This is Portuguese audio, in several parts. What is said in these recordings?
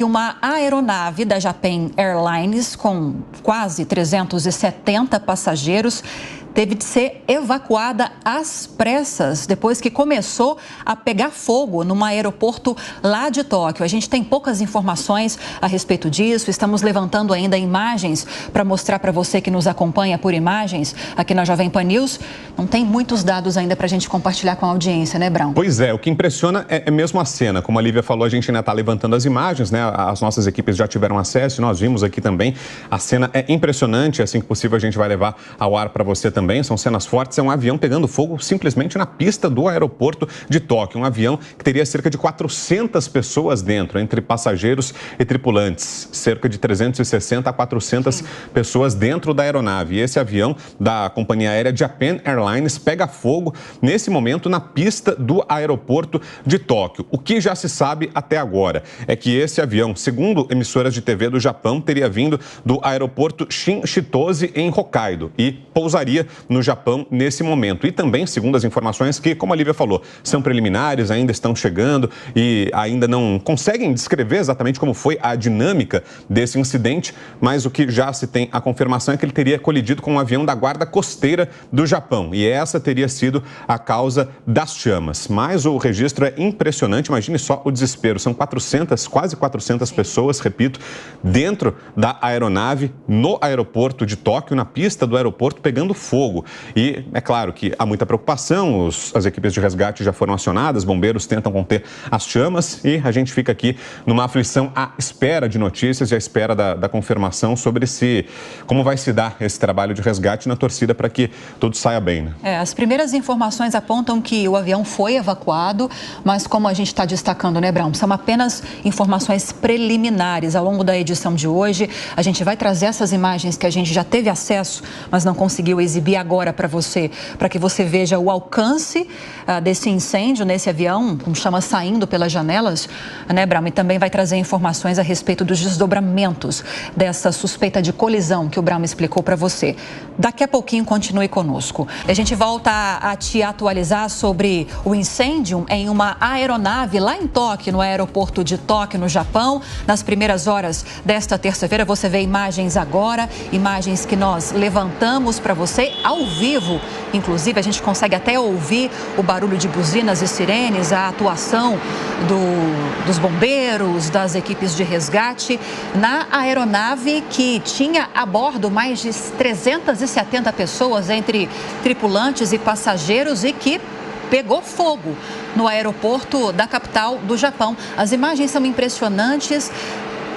Uma aeronave da Japan Airlines com quase 370 passageiros teve de ser evacuada às pressas depois que começou a pegar fogo num aeroporto lá de Tóquio. A gente tem poucas informações a respeito disso, estamos levantando ainda imagens para mostrar para você que nos acompanha por imagens aqui na Jovem Pan News. Não tem muitos dados ainda para a gente compartilhar com a audiência, né, Brown? Pois é, o que impressiona é mesmo a cena. Como a Lívia falou, a gente ainda está levantando as imagens, né? As nossas equipes já tiveram acesso, nós vimos aqui também. A cena é impressionante, assim que possível a gente vai levar ao ar para você também. São cenas fortes, é um avião pegando fogo simplesmente na pista do aeroporto de Tóquio. Um avião que teria cerca de 400 pessoas dentro, entre passageiros e tripulantes. Cerca de 360 a 400 pessoas dentro da aeronave. E esse avião da companhia aérea Japan Airlines pega fogo nesse momento na pista do aeroporto de Tóquio. O que já se sabe até agora é que esse avião, segundo emissoras de TV do Japão, teria vindo do aeroporto Shin-Chitose em Hokkaido e pousaria no Japão nesse momento. E também, segundo as informações que, como a Lívia falou, são preliminares, ainda estão chegando e ainda não conseguem descrever exatamente como foi a dinâmica desse incidente, mas o que já se tem a confirmação é que ele teria colidido com um avião da Guarda Costeira do Japão e essa teria sido a causa das chamas. Mas o registro é impressionante, imagine só o desespero. São 400, quase 400 pessoas, repito, dentro da aeronave no aeroporto de Tóquio, na pista do aeroporto, pegando fogo. E é claro que há muita preocupação, as equipes de resgate já foram acionadas, bombeiros tentam conter as chamas e a gente fica aqui numa aflição à espera de notícias e à espera da confirmação sobre como vai se dar esse trabalho de resgate na torcida para que tudo saia bem, né? As primeiras informações apontam que o avião foi evacuado, mas como a gente está destacando, né, Brown, são apenas informações preliminares. Ao longo da edição de hoje, a gente vai trazer essas imagens que a gente já teve acesso, mas não conseguiu exibir agora para você, para que você veja o alcance desse incêndio nesse avião, com chama saindo pelas janelas, né, Brown? E também vai trazer informações a respeito dos desdobramentos dessa suspeita de colisão que o Brown explicou para você. Daqui a pouquinho, continue conosco. A gente volta a te atualizar sobre o incêndio em uma aeronave lá em Tóquio, no aeroporto de Tóquio, no Japão. Nas primeiras horas desta terça-feira, você vê imagens agora, imagens que nós levantamos para você ao vivo. Inclusive, a gente consegue até ouvir o barulho de buzinas e sirenes, a atuação dos bombeiros, das equipes de resgate na aeronave que tinha a bordo mais de 370 pessoas, entre tripulantes e passageiros, e que pegou fogo no aeroporto da capital do Japão. As imagens são impressionantes.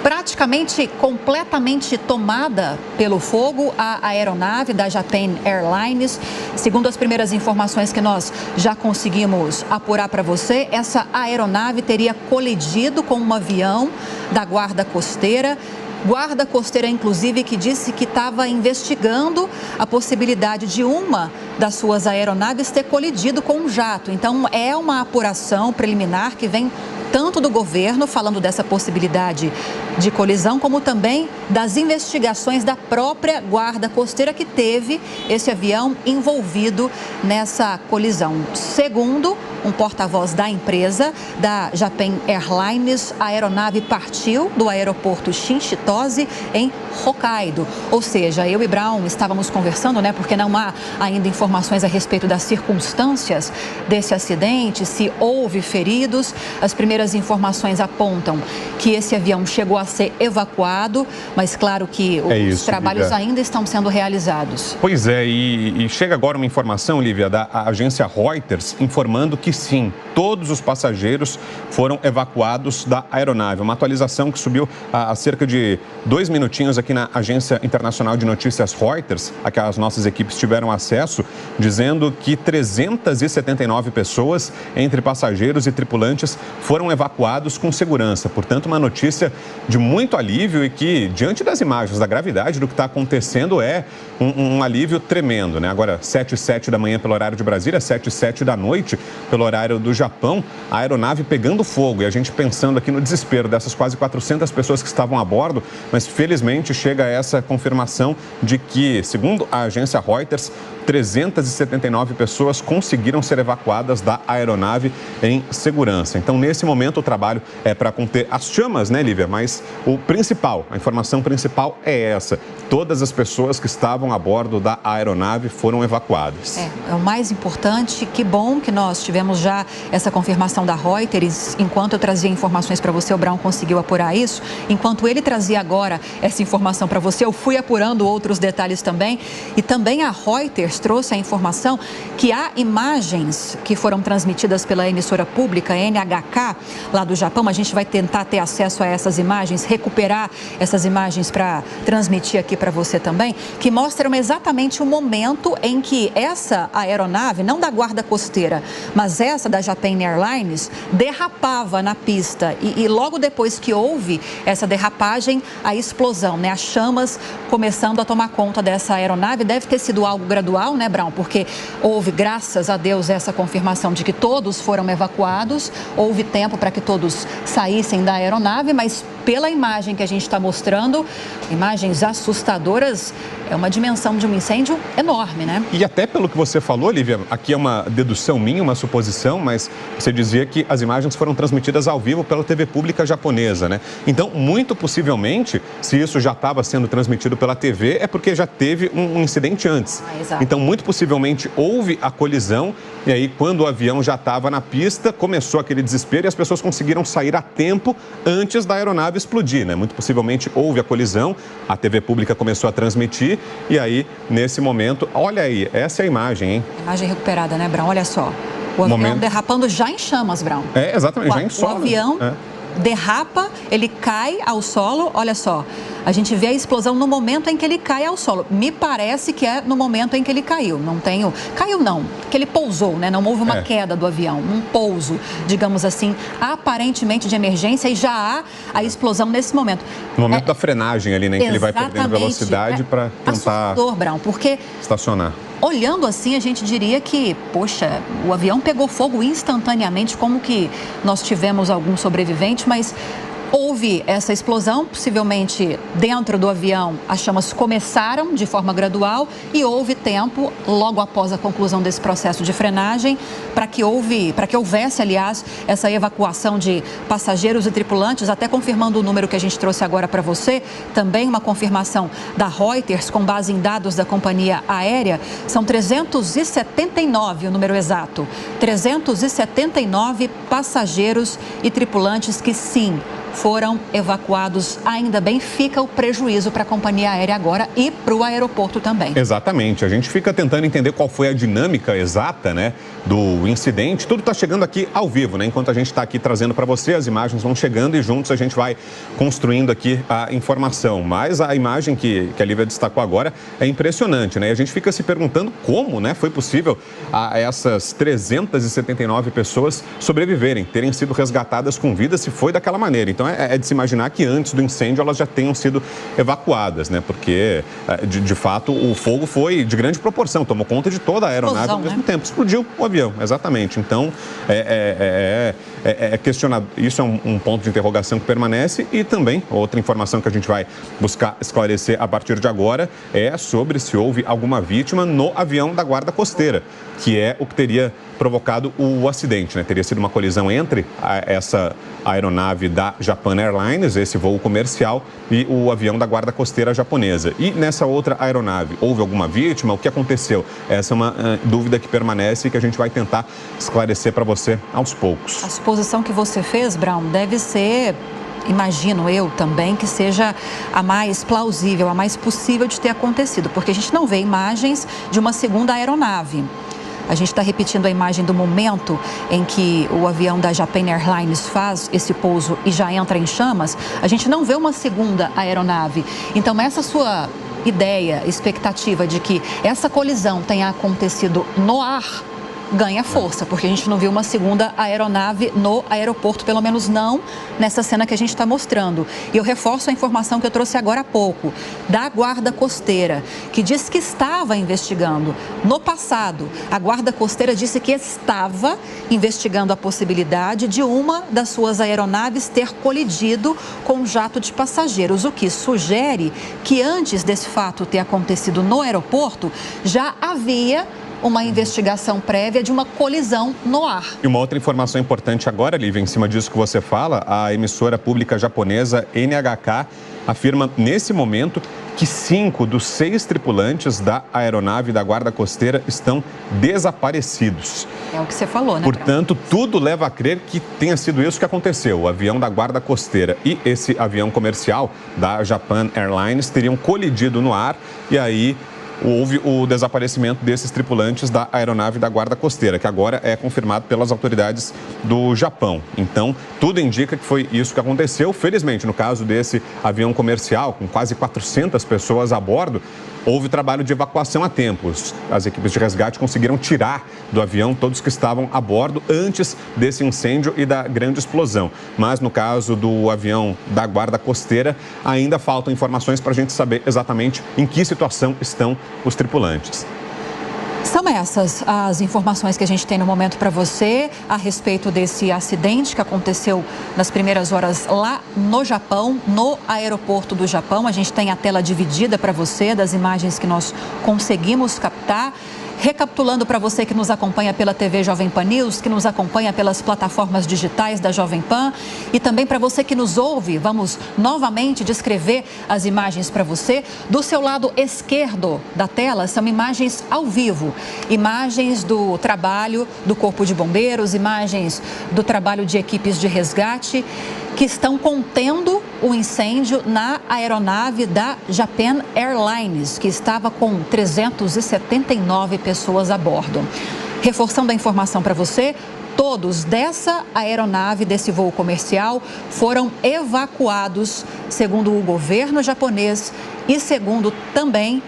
Praticamente completamente tomada pelo fogo a aeronave da Japan Airlines. Segundo as primeiras informações que nós já conseguimos apurar para você, essa aeronave teria colidido com um avião da Guarda Costeira. Guarda Costeira, inclusive, que disse que estava investigando a possibilidade de uma das suas aeronaves ter colidido com um jato. Então, é uma apuração preliminar que vem tanto do governo, falando dessa possibilidade de colisão, como também das investigações da própria Guarda Costeira, que teve esse avião envolvido nessa colisão. Segundo um porta-voz da empresa, da Japan Airlines, a aeronave partiu do aeroporto Shin-Chitose, em Hokkaido. Ou seja, eu e Brown estávamos conversando, né, porque não há ainda informações a respeito das circunstâncias desse acidente, se houve feridos. As primeiras informações apontam que esse avião chegou a ser evacuado, mas claro que os trabalhos Lívia, ainda estão sendo realizados. Pois é, e chega agora uma informação, Lívia, da agência Reuters, informando que sim, todos os passageiros foram evacuados da aeronave. Uma atualização que subiu há cerca de 2 minutinhos aqui na agência internacional de notícias Reuters, a que as nossas equipes tiveram acesso, dizendo que 379 pessoas, entre passageiros e tripulantes, foram evacuados com segurança. Portanto, uma notícia de muito alívio e que, diante das imagens, da gravidade do que está acontecendo, é um alívio tremendo, né? Agora, 7h07 da manhã pelo horário de Brasília, 7h07 da noite pelo horário do Japão, a aeronave pegando fogo e a gente pensando aqui no desespero dessas quase 400 pessoas que estavam a bordo, mas felizmente chega essa confirmação de que, segundo a agência Reuters, 379 pessoas conseguiram ser evacuadas da aeronave em segurança. Então, nesse momento, momento o trabalho é para conter as chamas, né, Lívia? Mas a informação principal é essa. Todas as pessoas que estavam a bordo da aeronave foram evacuadas. É o mais importante. Que bom que nós tivemos já essa confirmação da Reuters. Enquanto eu trazia informações para você, o Brown conseguiu apurar isso. Enquanto ele trazia agora essa informação para você, eu fui apurando outros detalhes também. E também a Reuters trouxe a informação que há imagens que foram transmitidas pela emissora pública NHK, lá do Japão. A gente vai tentar ter acesso a essas imagens, recuperar essas imagens para transmitir aqui para você também, que mostram exatamente o momento em que essa aeronave, não da guarda costeira, mas essa da Japan Airlines, derrapava na pista. E logo depois que houve essa derrapagem, a explosão, né? As chamas começando a tomar conta dessa aeronave. Deve ter sido algo gradual, né, Brown? Porque houve, graças a Deus, essa confirmação de que todos foram evacuados. Houve tempo para que todos saíssem da aeronave, mas pela imagem que a gente está mostrando, imagens assustadoras, é uma dimensão de um incêndio enorme, né? E até pelo que você falou, Lívia, aqui é uma dedução minha, uma suposição, mas você dizia que as imagens foram transmitidas ao vivo pela TV pública japonesa, né? Então, muito possivelmente, se isso já estava sendo transmitido pela TV, é porque já teve um incidente antes. Exato. Então, muito possivelmente, houve a colisão e aí, quando o avião já estava na pista, começou aquele desespero e as pessoas conseguiram sair a tempo antes da aeronave explodir, né? Muito possivelmente houve a colisão, a TV pública começou a transmitir e aí, nesse momento, olha aí, essa é a imagem, hein? Imagem recuperada, né, Brown? Olha só. O avião derrapando já em chamas, Brown. Exatamente, já em solo. O avião derrapa, ele cai ao solo, olha só. A gente vê a explosão no momento em que ele cai ao solo. Me parece que é no momento em que ele caiu. Caiu não, que ele pousou, né? Não houve uma queda do avião, um pouso, digamos assim, aparentemente de emergência, e já há a explosão nesse momento. No momento da frenagem ali, né? Em que ele vai perdendo velocidade para tentar assustador, Brown, porque estacionar. Olhando assim, a gente diria que, poxa, o avião pegou fogo instantaneamente, como que nós tivemos algum sobrevivente, mas houve essa explosão, possivelmente dentro do avião as chamas começaram de forma gradual e houve tempo, logo após a conclusão desse processo de frenagem, para que houvesse, aliás, essa evacuação de passageiros e tripulantes, até confirmando o número que a gente trouxe agora para você, também uma confirmação da Reuters, com base em dados da companhia aérea, são 379 o número exato, 379 passageiros e tripulantes que sim, foram evacuados. Ainda bem, fica o prejuízo para a companhia aérea agora e para o aeroporto também. Exatamente. A gente fica tentando entender qual foi a dinâmica exata, né, do incidente. Tudo está chegando aqui ao vivo, né? Enquanto a gente está aqui trazendo para você, as imagens vão chegando e juntos a gente vai construindo aqui a informação. Mas a imagem que a Lívia destacou agora é impressionante, né? E a gente fica se perguntando como, né, foi possível a essas 379 pessoas sobreviverem, terem sido resgatadas com vida, se foi daquela maneira. Então, é de se imaginar que antes do incêndio elas já tenham sido evacuadas, né? Porque, de fato, o fogo foi de grande proporção, tomou conta de toda a aeronave ao mesmo tempo. Explodiu o avião, exatamente. Então, questionado. Isso é um ponto de interrogação que permanece e também outra informação que a gente vai buscar esclarecer a partir de agora é sobre se houve alguma vítima no avião da guarda costeira, que é o que teria provocado o acidente, né? Teria sido uma colisão entre essa aeronave da Japan Airlines, esse voo comercial, e o avião da guarda costeira japonesa. E nessa outra aeronave, houve alguma vítima? O que aconteceu? Essa é uma dúvida que permanece e que a gente vai tentar esclarecer para você aos poucos. A suposição que você fez, Brown, deve ser, imagino eu também, que seja a mais plausível, a mais possível de ter acontecido, porque a gente não vê imagens de uma segunda aeronave. A gente está repetindo a imagem do momento em que o avião da Japan Airlines faz esse pouso e já entra em chamas. A gente não vê uma segunda aeronave. Então, essa sua ideia, expectativa de que essa colisão tenha acontecido no ar, ganha força, porque a gente não viu uma segunda aeronave no aeroporto, pelo menos não nessa cena que a gente está mostrando. E eu reforço a informação que eu trouxe agora há pouco, da Guarda Costeira, que diz que estava investigando. No passado, a Guarda Costeira disse que estava investigando a possibilidade de uma das suas aeronaves ter colidido com um jato de passageiros, o que sugere que antes desse fato ter acontecido no aeroporto, já havia uma investigação prévia de uma colisão no ar. E uma outra informação importante agora, Lívia, em cima disso que você fala, a emissora pública japonesa NHK afirma nesse momento que 5 dos 6 tripulantes da aeronave da Guarda Costeira estão desaparecidos. É o que você falou, né? Portanto, tudo leva a crer que tenha sido isso que aconteceu. O avião da Guarda Costeira e esse avião comercial da Japan Airlines teriam colidido no ar e aí houve o desaparecimento desses tripulantes da aeronave da Guarda Costeira, que agora é confirmado pelas autoridades do Japão. Então, tudo indica que foi isso que aconteceu. Felizmente, no caso desse avião comercial, com quase 400 pessoas a bordo, houve trabalho de evacuação a tempo. As equipes de resgate conseguiram tirar do avião todos que estavam a bordo antes desse incêndio e da grande explosão. Mas no caso do avião da Guarda Costeira, ainda faltam informações para a gente saber exatamente em que situação estão os tripulantes. São essas as informações que a gente tem no momento para você a respeito desse acidente que aconteceu nas primeiras horas lá no Japão, no aeroporto do Japão. A gente tem a tela dividida para você das imagens que nós conseguimos captar. Recapitulando para você que nos acompanha pela TV Jovem Pan News, que nos acompanha pelas plataformas digitais da Jovem Pan e também para você que nos ouve, vamos novamente descrever as imagens para você. Do seu lado esquerdo da tela são imagens ao vivo, imagens do trabalho do Corpo de Bombeiros, imagens do trabalho de equipes de resgate que estão contendo o incêndio na aeronave da Japan Airlines, que estava com 379 pessoas a bordo. Reforçando a informação para você, todos dessa aeronave, desse voo comercial, foram evacuados, segundo o governo japonês e segundo também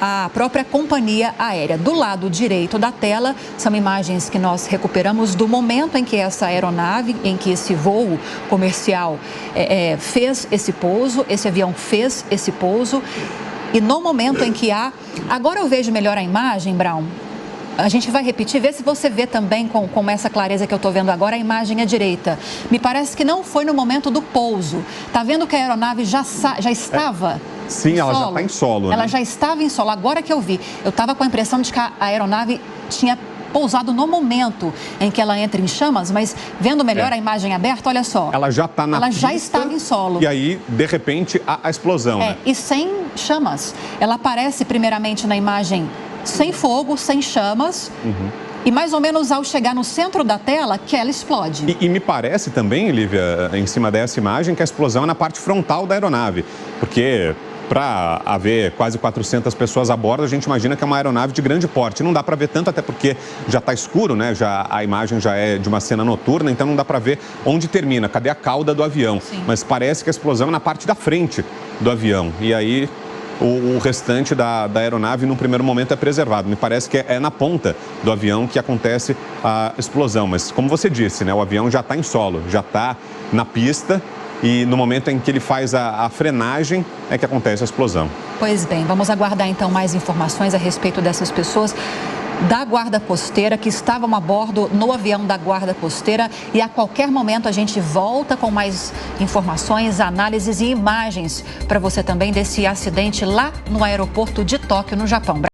a própria companhia aérea. Do lado direito da tela, são imagens que nós recuperamos do momento em que essa aeronave, em que esse voo comercial fez esse pouso, esse avião fez esse pouso. E no momento em que há... Agora eu vejo melhor a imagem, Brown. A gente vai repetir, ver se você vê também com essa clareza que eu estou vendo agora a imagem à direita. Me parece que não foi no momento do pouso. Está vendo que a aeronave já estava... Sim, ela já está em solo. Ela né? já estava em solo. Agora que eu vi, eu estava com a impressão de que a aeronave tinha pousado no momento em que ela entra em chamas, mas vendo melhor a imagem aberta, olha só. Ela já está na pista, já estava em solo. E aí, de repente, a explosão. Né? E sem chamas. Ela aparece primeiramente na imagem sem fogo, sem chamas. E mais ou menos ao chegar no centro da tela, que ela explode. E me parece também, Lívia, em cima dessa imagem, que a explosão é na parte frontal da aeronave. Porque para haver quase 400 pessoas a bordo, a gente imagina que é uma aeronave de grande porte. Não dá para ver tanto, até porque já está escuro, né? A imagem já é de uma cena noturna, então não dá para ver onde termina, cadê a cauda do avião. Sim. Mas parece que a explosão é na parte da frente do avião. E aí o restante da aeronave, num primeiro momento, é preservado. Me parece que é na ponta do avião que acontece a explosão. Mas, como você disse, né? O avião já está em solo, já está na pista. E no momento em que ele faz a frenagem é que acontece a explosão. Pois bem, vamos aguardar então mais informações a respeito dessas pessoas da Guarda Costeira que estavam a bordo no avião da Guarda Costeira e a qualquer momento a gente volta com mais informações, análises e imagens para você também desse acidente lá no aeroporto de Tóquio, no Japão.